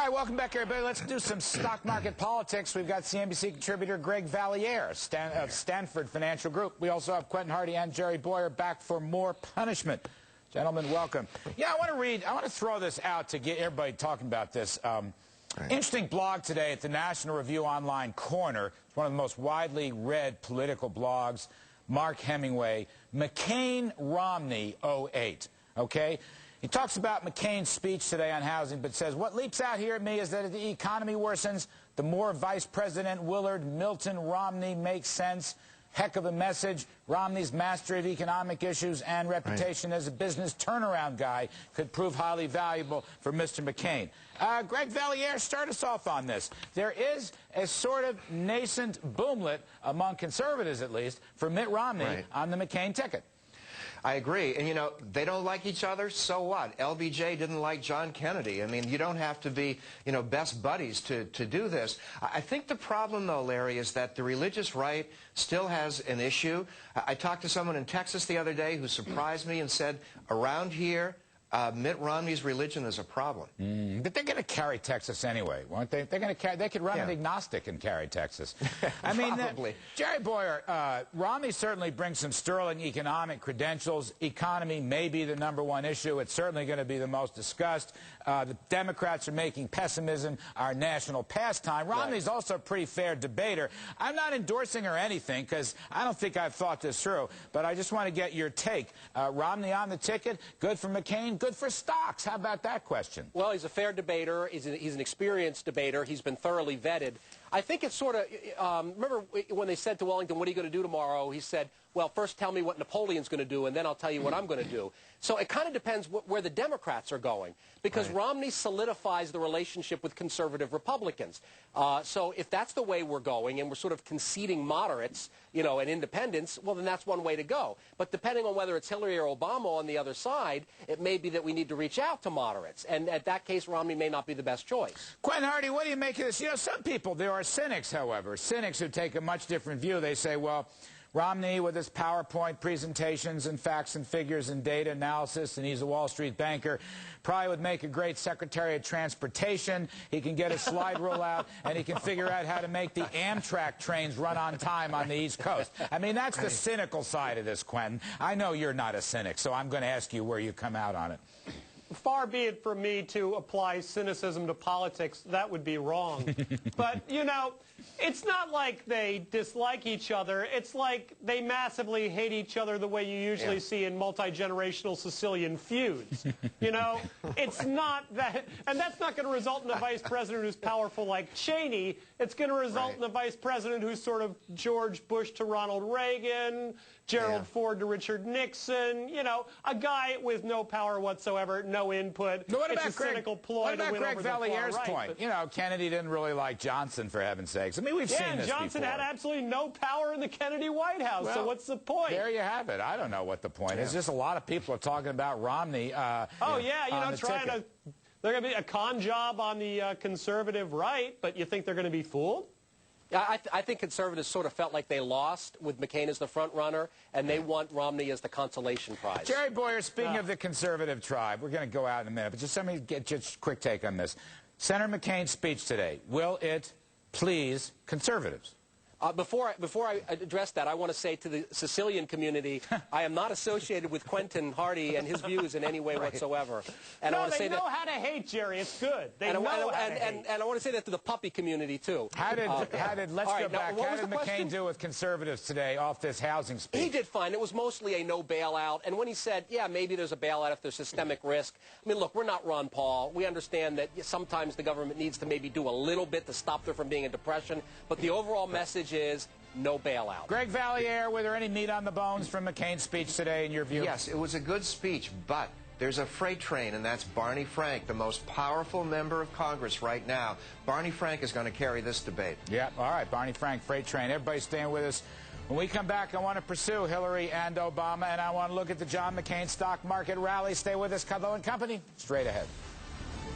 All right, welcome back, everybody. Let's do some stock market politics. We've got CNBC contributor Greg Valliere of Stanford Financial Group. We also have Quentin Hardy and Jerry Bowyer back for more punishment. Gentlemen, welcome. Yeah, I want to throw this out to get everybody talking about this. Interesting blog today at the National Review Online Corner. It's one of the most widely read political blogs. Mark Hemingway, McCain, Romney, 08. Okay? He talks about McCain's speech today on housing, but says, what leaps out here at me is that if the economy worsens, the more Vice President Willard Milton Romney makes sense. Heck of a message. Romney's mastery of economic issues and reputation as a business turnaround guy could prove highly valuable for Mr. McCain. Greg Valliere, start us off on this. There is a sort of nascent boomlet, among conservatives at least, for Mitt Romney on the McCain ticket. I agree. And, you know, they don't like each other, so what? LBJ didn't like John Kennedy. I mean, you don't have to be, you know, best buddies to do this. I think the problem, though, Larry, is that the religious right still has an issue. I talked to someone in Texas the other day who surprised me and said, around here, Mitt Romney's religion is a problem. But they're going to carry Texas anyway, won't they? They're going to carry. They could run an agnostic and carry Texas. I mean, Jerry Bowyer, Romney certainly brings some sterling economic credentials. Economy may be the #1 issue. It's certainly going to be the most discussed. The Democrats are making pessimism our national pastime. Romney's also a pretty fair debater. I'm not endorsing or anything because I don't think I've thought this through, but I just want to get your take. Romney on the ticket, good for McCain, good for stocks. How about that question? Well, he's a fair debater. He's an experienced debater. He's been thoroughly vetted. I think it's sort of, remember when they said to Wellington, what are you going to do tomorrow? He said, well, first tell me what Napoleon's going to do, and then I'll tell you what I'm going to do. So it kind of depends where the Democrats are going, because Romney solidifies the relationship with conservative Republicans. So if that's the way we're going, and we're sort of conceding moderates, you know, and independents, well, then that's one way to go. But depending on whether it's Hillary or Obama on the other side, it may be that we need to reach out to moderates. And at that case, Romney may not be the best choice. Quentin Hardy, what do you make of this? You know, some people, there are cynics, however, cynics who take a much different view. They say, well, Romney, with his PowerPoint presentations and facts and figures and data analysis, and he's a Wall Street banker, probably would make a great Secretary of Transportation. He can get a slide rule out, and he can figure out how to make the Amtrak trains run on time on the East Coast. I mean, that's the cynical side of this, Quentin. I know you're not a cynic, so I'm going to ask you where you come out on it. Far be it from me to apply cynicism to politics. That would be wrong. But, you know, it's not like they dislike each other. It's like they massively hate each other the way you usually see in multi-generational Sicilian feuds. You know, it's not that, and that's not going to result in a vice president who's powerful like Cheney. It's going to result in a vice president who's sort of George Bush to Ronald Reagan, Gerald Ford to Richard Nixon, you know, a guy with no power whatsoever, no input. But what about it's a cynical ploy to win Greg over the far Valliere's right, point? You know, Kennedy didn't really like Johnson, for heaven's sakes. I mean, we've seen this Johnson before. had absolutely no power in the Kennedy White House, so what's the point? There you have it. I don't know what the point is. Just a lot of people are talking about Romney. You know, trying to, they're going to be a con job on the conservative right, but you think they're going to be fooled? I think conservatives sort of felt like they lost with McCain as the front runner, and they want Romney as the consolation prize. Jerry Bowyer, speaking of the conservative tribe, we're going to go out in a minute, but just let me get just a quick take on this. Senator McCain's speech today, will it please conservatives? Before I address that, I want to say to the Sicilian community, I am not associated with Quentin Hardy and his views in any way whatsoever. And no, I want to say they know how to hate, Jerry. It's good. They know how to hate. And I want to say that to the puppy community, too. Let's go back. How did McCain do with conservatives today off this housing speech? He did fine. It was mostly a no bailout. And when he said, yeah, maybe there's a bailout if there's systemic risk. I mean, look, we're not Ron Paul. We understand that sometimes the government needs to maybe do a little bit to stop there from being a depression. But the overall message is no bailout. Greg Valliere, were there any meat on the bones from McCain's speech today, in your view? Yes, it was a good speech, but there's a freight train, and that's Barney Frank, the most powerful member of Congress right now. Barney Frank is going to carry this debate. Yeah, all right, Barney Frank, freight train. Everybody staying with us. When we come back, I want to pursue Hillary and Obama, and I want to look at the John McCain stock market rally. Stay with us, Kudlow and Company. Straight ahead.